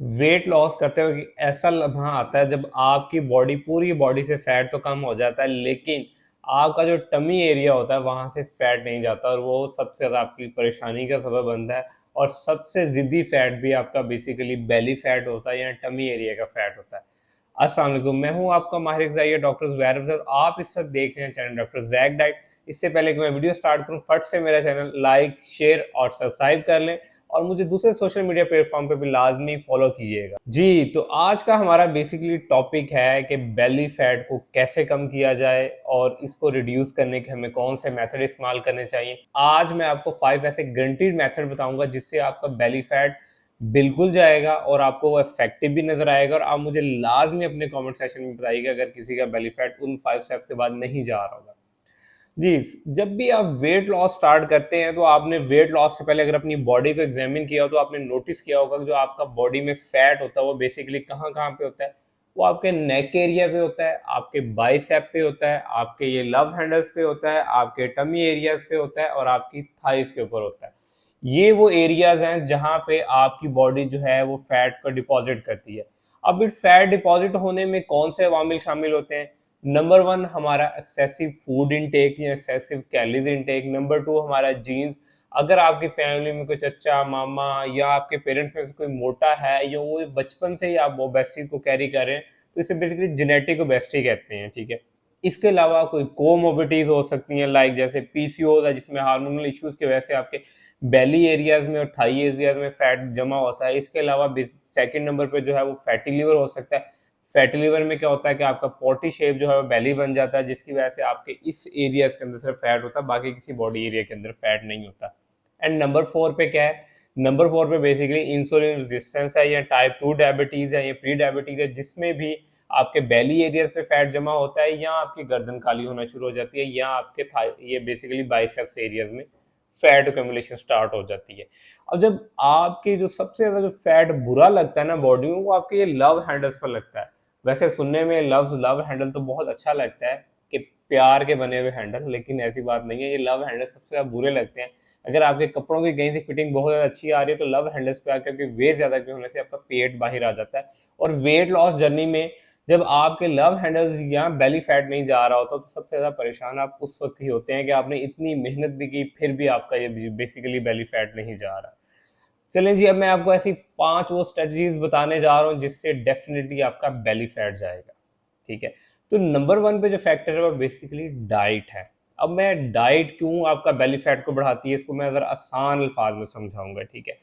Weight loss करते हुए ऐसा लम्हा आता है जब आपकी बॉडी पूरी बॉडी से फैट तो कम हो जाता है, लेकिन आपका जो टमी एरिया होता है वहां से फैट नहीं जाता और वो सबसे ज़्यादा आपकी परेशानी का सबब बनता है। और सबसे ज़िद्दी फैट भी आपका बेसिकली बेली फैट होता है या टमी एरिया का फैट होता है। अस्सलाम वालेकुम, मैं हूं आपका माहिर ग़िज़ाई डॉक्टर ज़ुबैर अफजल। आप इस वक्त देख रहे हैं चैनल डॉक्टर जैक डाइट। इससे पहले कि मैं वीडियो स्टार्ट करूं, फट से मेरा चैनल लाइक शेयर और सब्सक्राइब कर लें और मुझे दूसरे सोशल मीडिया प्लेटफॉर्म पे भी लाजमी फॉलो कीजिएगा जी। तो आज का हमारा बेसिकली टॉपिक है कि बेली फैट को कैसे कम किया जाए और इसको रिड्यूस करने के हमें कौन से मेथड इस्तेमाल करने चाहिए। आज मैं आपको 5 ऐसे गारंटीड मेथड बताऊंगा जिससे आपका बेली फैट बिल्कुल जाएगा और आपको वो इफेक्टिव भी नजर आएगा। और आप मुझे लाजमी अपने कमेंट सेक्शन में बताइएगा अगर किसी का बेली फैट उन 5 स्टेप्स के बाद नहीं जा रहा होगा जी। जब भी आप वेट लॉस स्टार्ट करते हैं तो आपने वेट लॉस से पहले अगर अपनी बॉडी को एग्जामिन किया हो तो आपने नोटिस किया होगा कि जो आपका बॉडी में फैट होता है वो बेसिकली कहाँ कहाँ पे होता है। वो आपके नेक एरिया पे होता है, आपके बाइसेप पे होता है, आपके ये लव हैंडल्स पे होता है, आपके टमी एरियाज पे होता है और आपकी थाइस के ऊपर होता है। ये वो एरियाज हैं जहाँ पे आपकी बॉडी जो है वो फैट को डिपॉजिट करती है। अब इस फैट डिपॉजिट होने में कौन से अवामिल शामिल होते हैं? नंबर वन हमारा एक्सेसिव फूड इनटेक या excessive calories intake. Number two हमारा जीन्स। अगर आपकी फैमिली में कोई चचा मामा या आपके पेरेंट्स में से कोई मोटा है या वो बचपन से ही आप ओबेसिटी को कैरी कर रहे हैं तो इसे बेसिकली जेनेटिक ओबेसिटी कहते हैं, ठीक है। इसके अलावा कोई कोमोबिटीज हो सकती हैं, लाइक जैसे पीसीओ है जिसमें हार्मोनल इश्यूज की वजह से आपके बेली एरियाज में और थाई एरियाज में फैट जमा होता है। इसके अलावा सेकंड नंबर पे जो है वो फैटी लिवर हो सकता है। फैटी लिवर में क्या होता है कि आपका पॉटी शेप जो है वो बेली बन जाता है जिसकी वजह से आपके इस एरियाज के अंदर सिर्फ फैट होता है, बाकी किसी बॉडी एरिया के अंदर फैट नहीं होता। एंड नंबर फोर पे क्या है? नंबर फोर पे बेसिकली इंसुलिन रेजिस्टेंस है या टाइप 2 डायबिटीज है या प्री डायबिटीज है जिसमें भी आपके बेली एरियाज पे फैट जमा होता है या आपकी गर्दन काली होना शुरू हो जाती है या आपके ये बेसिकली बाइसेप्स एरियाज में फैट अक्यूमुलेशन स्टार्ट हो जाती है। अब जब आपके जो सबसे ज्यादा जो फैट बुरा लगता है ना बॉडी में वो आपके ये लव हैंडल्स पर लगता है। वैसे सुनने में लव हैंडल तो बहुत अच्छा लगता है कि प्यार के बने हुए हैंडल, लेकिन ऐसी बात नहीं है। ये लव हैंडल सबसे ज्यादा बुरे लगते हैं। अगर आपके कपड़ों की कहीं से फिटिंग बहुत ज्यादा अच्छी आ रही है तो लव हैंडल्स पे आकर के वेट ज्यादा के होने से आपका पेट बाहर आ जाता है। और वेट लॉस जर्नी में जब आपके लव हैंडल्स या बेली फैट नहीं जा रहा होता तो सबसे ज्यादा परेशान आप उस वक्त ही होते हैं कि आपने इतनी मेहनत भी की फिर भी आपका ये बेसिकली बेली फैट नहीं जा रहा। चलें जी, अब मैं आपको ऐसी 5 वो स्ट्रेटजीज बताने जा रहा हूँ जिससे डेफिनेटली आपका बेली फैट जाएगा, ठीक है। तो नंबर वन पे जो फैक्टर है वो बेसिकली डाइट है। अब मैं डाइट क्यों आपका बेली फैट को बढ़ाती है इसको मैं ज़रा आसान अल्फाज में समझाऊंगा, ठीक है।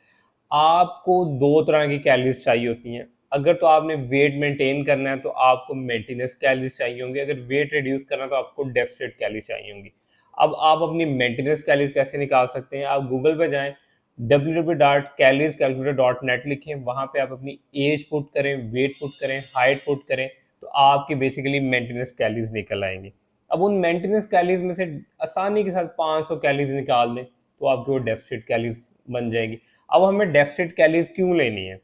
आपको दो तरह की कैलोरीज चाहिए होती हैं। अगर तो आपने वेट मेंटेन करना है तो आपको मेंटेनेंस कैलोरीज चाहिए होंगी, अगर वेट रिड्यूस करना है तो आपको डेफिसिट कैलोरीज चाहिए होंगी। अब आप अपनी मेंटेनेंस कैलोरीज कैसे निकाल सकते हैं? आप गूगल पे जाएं, www.calories-calculator.net लिखें, वहां पे आप अपनी एज पुट करें, वेट पुट करें, हाइट पुट करें तो आपकी बेसिकली मेंटेनेंस कैलोरीज निकल आएंगी। अब उन मेंटेनेंस कैलोरीज में से आसानी के साथ 500 कैलोरीज निकाल दें तो आपकी वो डेफिसिट कैलोरीज बन जाएगी। अब हमें डेफिसिट कैलोरीज क्यों लेनी है?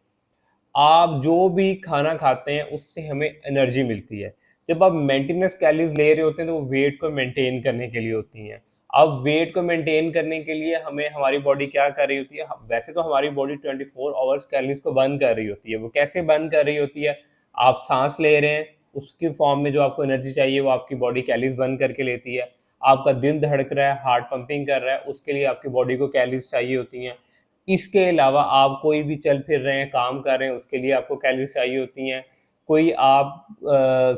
आप जो भी खाना खाते हैं उससे हमें एनर्जी मिलती है। जब आप मेंटेनेंस कैलोरीज ले रहे होते हैं तो वो वेट को मेंटेन करने के लिए होती हैं। अब वेट को मेंटेन करने के लिए हमें हमारी बॉडी क्या कर रही होती है? वैसे तो हमारी बॉडी 24 आवर्स कैलोरीज को बर्न कर रही होती है। वो कैसे बर्न कर रही होती है? आप सांस ले रहे हैं, उसकी फॉर्म में जो आपको एनर्जी चाहिए वो आपकी बॉडी कैलोरीज बर्न करके लेती है। आपका दिल धड़क रहा है, हार्ट पंपिंग कर रहा है, उसके लिए आपकी बॉडी को कैलोरीज चाहिए होती हैं। इसके अलावा आप कोई भी चल फिर रहे हैं, काम कर रहे हैं, उसके लिए आपको कैलोरीज चाहिए होती हैं। कोई आप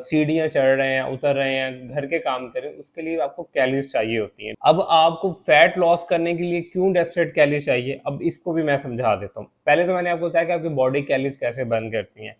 सीढ़ियाँ चढ़ रहे हैं, उतर रहे हैं, घर के काम कर रहे हैं, उसके लिए आपको कैलोरीज चाहिए होती हैं। अब आपको फैट लॉस करने के लिए क्यों डेफिसिट कैलोरीज चाहिए, अब इसको भी मैं समझा देता हूँ। पहले तो मैंने आपको बताया कि आपकी बॉडी कैलोरीज कैसे बर्न करती हैं।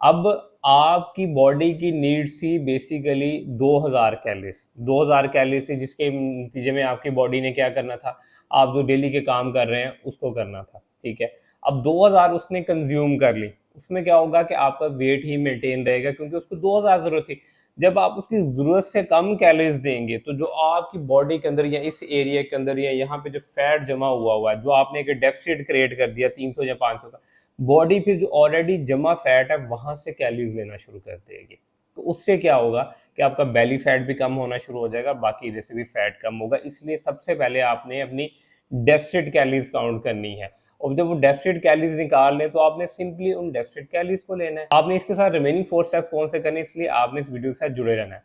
अब आपकी बॉडी की नीड्स थी बेसिकली 2000 कैलोरीज। 2000 कैलोरीज थी जिसके नतीजे में आपकी बॉडी ने क्या करना था? आप जो डेली के काम कर रहे हैं उसको करना था, ठीक है। अब 2000 उसने कंज्यूम कर ली, उसमें क्या होगा कि आपका वेट ही मेंटेन रहेगा क्योंकि उसको 2000 जरूरत थी। जब आप उसकी जरूरत से कम कैलोरीज देंगे तो जो आपकी बॉडी के अंदर या इस एरिया के अंदर या यहाँ पे जो फैट जमा हुआ है, जो आपने एक डेफिसिट क्रिएट कर दिया 300 या 500 का, बॉडी फिर जो ऑलरेडी जमा फैट है वहां से कैलोरीज लेना शुरू कर देगी। तो उससे क्या होगा कि आपका बेली फैट भी कम होना शुरू हो जाएगा, बाकी जैसे भी फैट कम होगा। इसलिए सबसे पहले आपने अपनी डेफिसिट कैलोरीज काउंट करनी है। और जब वो डेफिसिट कैलोरीज निकाल लें तो आपने सिंपली उन डेफिसिट कैलोरीज को लेना है। आपने इसके साथ रिमेनिंग 4 स्टेप कौन से करने, इसलिए आपने इस वीडियो के साथ जुड़े रहना है।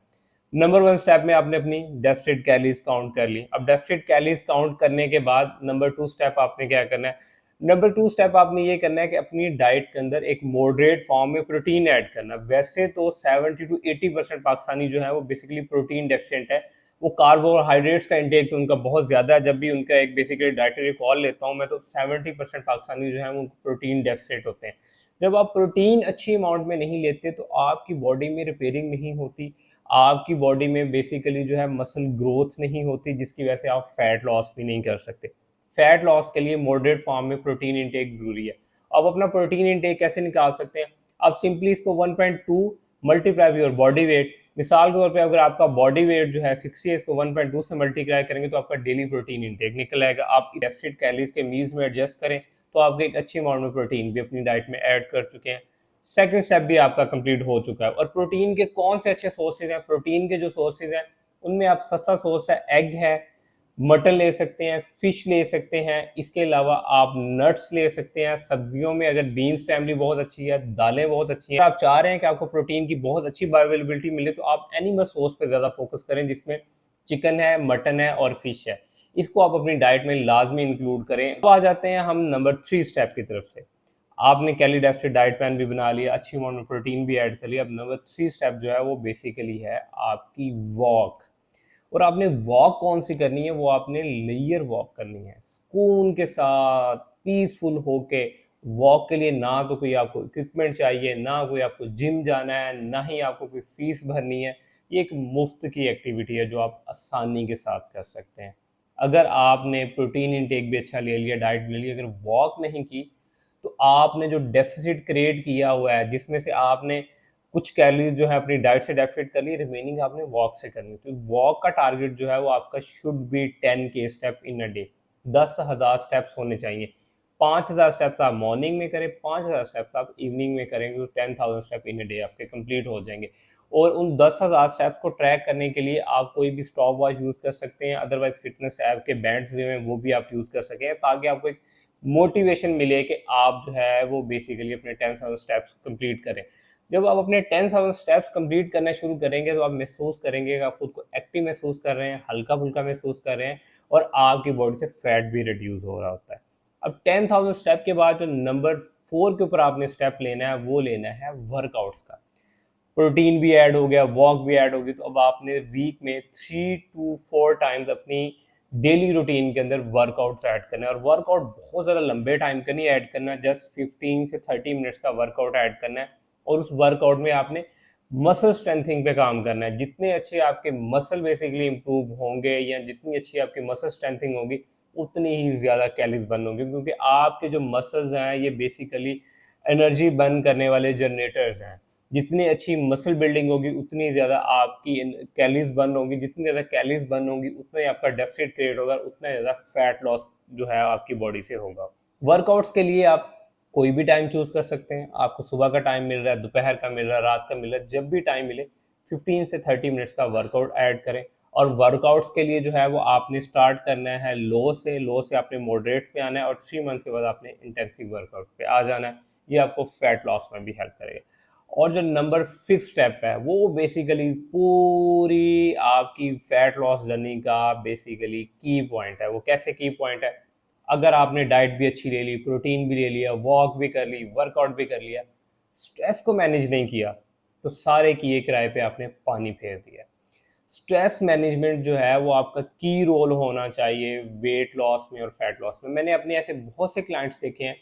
नंबर 1 स्टेप में आपने अपनी डेफिसिट कैलोरीज काउंट कर ली। अब डेफिसिट कैलोरीज काउंट करने के बाद नंबर 2 स्टेप आपने क्या करना है, नंबर 2 स्टेप आपने ये करना है कि अपनी डाइट के अंदर एक मॉडरेट फॉर्म में प्रोटीन ऐड करना। वैसे तो 70 to 80% पाकिस्तानी जो है वो बेसिकली प्रोटीन डेफिशिएंट है, वो कार्बोहाइड्रेट्स का इंटेक तो उनका बहुत ज़्यादा है। जब भी उनका एक बेसिकली डाइटरी कॉल लेता हूँ मैं तो 70% पाकिस्तानी जो है वो प्रोटीन डेफिसिट होते हैं। जब आप प्रोटीन अच्छी अमाउंट में नहीं लेते तो आपकी बॉडी में रिपेयरिंग नहीं होती, आपकी बॉडी में बेसिकली जो है मसल ग्रोथ नहीं होती, जिसकी वजह से आप फैट लॉस भी नहीं कर सकते। फैट लॉस के लिए मॉडरेट फॉर्म में प्रोटीन इंटेक जरूरी है। अब अपना प्रोटीन इंटेक कैसे निकाल सकते हैं, आप सिंपली इसको 1.2 मल्टीप्लाई योर बॉडी वेट। मिसाल के तौर पे अगर आपका बॉडी वेट जो है 60 है, इसको 1.2 से मल्टीप्लाई करेंगे तो आपका डेली प्रोटीन इंटेक निकल आएगा। आप डेफिसिट कैलोरीज के मील्स में एडजस्ट करें तो आप एक अच्छी अमाउंट में प्रोटीन भी अपनी डाइट में ऐड कर चुके हैं। सेकंड स्टेप भी आपका कंप्लीट हो चुका है। और प्रोटीन के कौन से अच्छे सोर्सेज हैं, प्रोटीन के जो सोर्सेज हैं उनमें आप सस्ता सोर्स है एग है, मटन ले सकते हैं, फिश ले सकते हैं, इसके अलावा आप नट्स ले सकते हैं। सब्जियों में अगर बीन्स फैमिली बहुत अच्छी है, दालें बहुत अच्छी हैं, आप चाह रहे हैं कि आपको प्रोटीन की बहुत अच्छी बायोअवेलेबिलिटी मिले तो आप एनिमल सोर्स पे ज़्यादा फोकस करें, जिसमें चिकन है, मटन है और फिश है। इसको आप अपनी डाइट में लाजमी इंक्लूड करें। अब आ जाते हैं हम नंबर 3 स्टेप की तरफ से। आपने कैलोरी डेफिसिट डाइट प्लान भी बना लिया, अच्छी अमाउंट में प्रोटीन भी ऐड कर लिया। अब नंबर 3 स्टेप जो है वो बेसिकली है आपकी वॉक। और आपने वॉक कौन सी करनी है, वो आपने लेयर वॉक करनी है, सुकून के साथ पीसफुल होके। वॉक के लिए ना तो कोई आपको इक्विपमेंट चाहिए, ना कोई आपको जिम जाना है, ना ही आपको कोई फीस भरनी है। ये एक मुफ्त की एक्टिविटी है जो आप आसानी के साथ कर सकते हैं। अगर आपने प्रोटीन इंटेक भी अच्छा ले लिया, डाइट ले लिया, अगर वॉक नहीं की तो आपने जो डेफिसिट क्रिएट किया हुआ है, जिसमें से आपने कुछ कैलोरीज जो है अपनी डाइट से डेफिसिट कर ली, रिमेनिंग आपने वॉक से करनी। तो वॉक का टारगेट जो है वो आपका should be 10K step in a day. 10,000 steps होने चाहिए। 5,000 स्टेप्स आप मॉर्निंग में करें, 5,000 स्टेप्स आप इवनिंग में करेंगे तो 10,000 स्टेप इन अ डे आपके कंप्लीट हो जाएंगे। और उन 10,000 स्टेप्स को ट्रैक करने के लिए आप कोई भी स्टॉप वॉच यूज़ कर सकते हैं, अदरवाइज फिटनेस ऐप के बैंड्स जो हैं वो भी आप यूज़ कर सकें, ताकि आपको एक मोटिवेशन मिले कि आप जो है वो बेसिकली अपने 10,000 स्टेप्स कंप्लीट करें। जब आप अपने 10,000 स्टेप्स कंप्लीट करना शुरू करेंगे तो आप महसूस करेंगे कि आप खुद को एक्टिव महसूस कर रहे हैं, हल्का फुल्का महसूस कर रहे हैं और आपकी बॉडी से फैट भी रिड्यूस हो रहा होता है। अब 10,000 स्टेप के बाद जो नंबर 4 के ऊपर आपने स्टेप लेना है वो लेना है वर्कआउट्स का। प्रोटीन भी ऐड हो गया, वॉक भी ऐड होगी, तो अब आपने वीक में 3 to 4 टाइम्स अपनी डेली रूटीन के अंदर वर्कआउट्स ऐड करना है। और वर्कआउट बहुत ज़्यादा लंबे टाइम का नहीं ऐड करना है, जस्ट 15 से 30 मिनट्स का वर्कआउट ऐड करना है। और उस वर्कआउट में आपने मसल स्ट्रेंथिंग पे काम करना है। जितने अच्छे आपके मसल बेसिकली इंप्रूव होंगे या जितनी अच्छी आपकी मसल स्ट्रेंथिंग होगी, उतनी ही ज़्यादा कैलोरीज बर्न होंगी, क्योंकि आपके जो मसल्स हैं ये बेसिकली एनर्जी बर्न करने वाले जनरेटर्स हैं। जितनी अच्छी मसल बिल्डिंग होगी उतनी ज़्यादा आपकी कैलोरीज बर्न होगी, जितनी ज़्यादा कैलोरीज बर्न होगी उतना ही आपका डेफिसिट क्रिएट होगा, उतना ज़्यादा फैट लॉस जो है आपकी बॉडी से होगा। वर्कआउट्स के लिए आप कोई भी टाइम चूज़ कर सकते हैं। आपको सुबह का टाइम मिल रहा है, दोपहर का मिल रहा है, रात का मिल रहा है, जब भी टाइम मिले 15 से 30 मिनट्स का वर्कआउट ऐड करें। और वर्कआउट्स के लिए जो है वो आपने स्टार्ट करना है लो से आपने मॉडरेट पे आना है और 3 मंथ के बाद आपने इंटेंसिव वर्कआउट पे आ जाना है। ये आपको फैट लॉस में भी हेल्प करेगा। और जो नंबर 5 स्टेप है वो बेसिकली पूरी आपकी फैट लॉस जर्नी का बेसिकली की पॉइंट है। वो कैसे की पॉइंट है, अगर आपने डाइट भी अच्छी ले ली, प्रोटीन भी ले लिया, वॉक भी कर ली, वर्कआउट भी कर लिया, स्ट्रेस को मैनेज नहीं किया तो सारे किए किराए पे आपने पानी फेर दिया। स्ट्रेस मैनेजमेंट जो है वो आपका की रोल होना चाहिए वेट लॉस में और फैट लॉस में। मैंने अपने ऐसे बहुत से क्लाइंट्स देखे हैं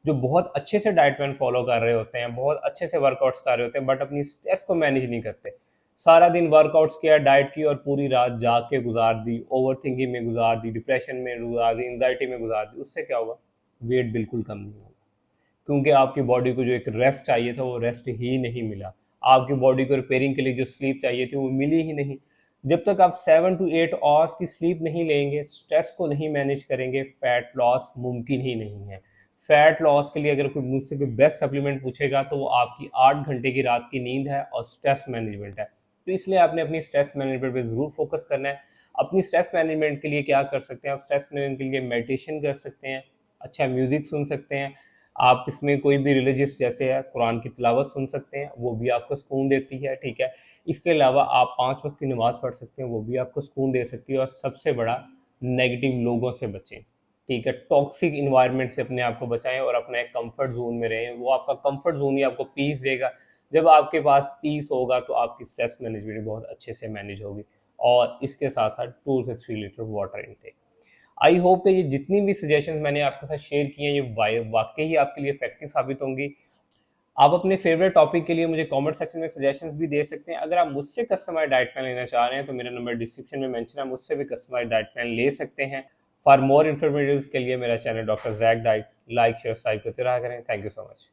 जो बहुत अच्छे से डाइट प्लान फॉलो कर रहे होते हैं, बहुत अच्छे से वर्कआउट्स कर रहे होते हैं, बट अपनी स्ट्रेस को मैनेज नहीं करते। सारा दिन वर्कआउट्स किया, डाइट की और पूरी रात जाग के गुजार दी, ओवर थिंकिंग में गुजार दी, डिप्रेशन में गुजार दी, एंजाइटी में गुजार दी। उससे क्या होगा, वेट बिल्कुल कम नहीं होगा, क्योंकि आपकी बॉडी को जो एक रेस्ट चाहिए था वो रेस्ट ही नहीं मिला। आपकी बॉडी को रिपेयरिंग के लिए जो स्लीप चाहिए थी वो मिली ही नहीं। जब तक आप 7 to 8 आवर्स की स्लीप नहीं लेंगे, स्ट्रेस को नहीं मैनेज करेंगे, फैट लॉस मुमकिन ही नहीं है। फैट लॉस के लिए अगर कोई मुझसे कोई बेस्ट सप्लीमेंट पूछेगा तो वो आपकी 8 घंटे की रात की नींद है और स्ट्रेस मैनेजमेंट है। तो इसलिए आपने अपनी स्ट्रेस मैनेजमेंट पे ज़रूर फोकस करना है। अपनी स्ट्रेस मैनेजमेंट के लिए क्या कर सकते हैं आप, स्ट्रेस मैनेजमेंट के लिए मेडिटेशन कर सकते हैं। अच्छा म्यूज़िक सुन सकते हैं। आप इसमें कोई भी रिलीजियस जैसे है कुरान की तिलावत सुन सकते हैं, वो भी आपको सुकून देती है, ठीक है। इसके अलावा आप 5 वक़्त की नमाज़ पढ़ सकते हैं, वो भी आपको सुकून दे सकती है। और सबसे बड़ा, नेगेटिव लोगों से बचें, ठीक है। टॉक्सिक एनवायरनमेंट से अपने आप को बचाएँ और अपना एक कम्फर्ट ज़ोन में रहें। वो आपका कम्फर्ट ज़ोन ही आपको पीस देगा। जब आपके पास पीस होगा तो आपकी स्ट्रेस मैनेजमेंट बहुत अच्छे से मैनेज होगी। और इसके साथ-साथ 2 से 3 litre water intake. I hope कि ये जितनी भी सजेशंस मैंने आपके साथ शेयर किए हैं, ये वाक़ई ही आपके लिए इफ़ेक्टिव साबित होंगी। आप अपने फ़ेवरेट टॉपिक के लिए मुझे कमेंट सेक्शन में सजेशंस भी दे सकते हैं। अगर आप मुझसे कस्टमाइज़्ड डाइट प्लान लेना चाह रहे हैं, तो मेरा नंबर डिस्क्रिप्शन में मेंशन है, मुझसे भी कस्टमाइज़्ड डाइट प्लान ले सकते हैं। फॉर मोर इन्फॉर्मेटिव्स के लिए मेरा channel doctor Zack diet like, share, subscribe करते रहा करें। Thank you so much.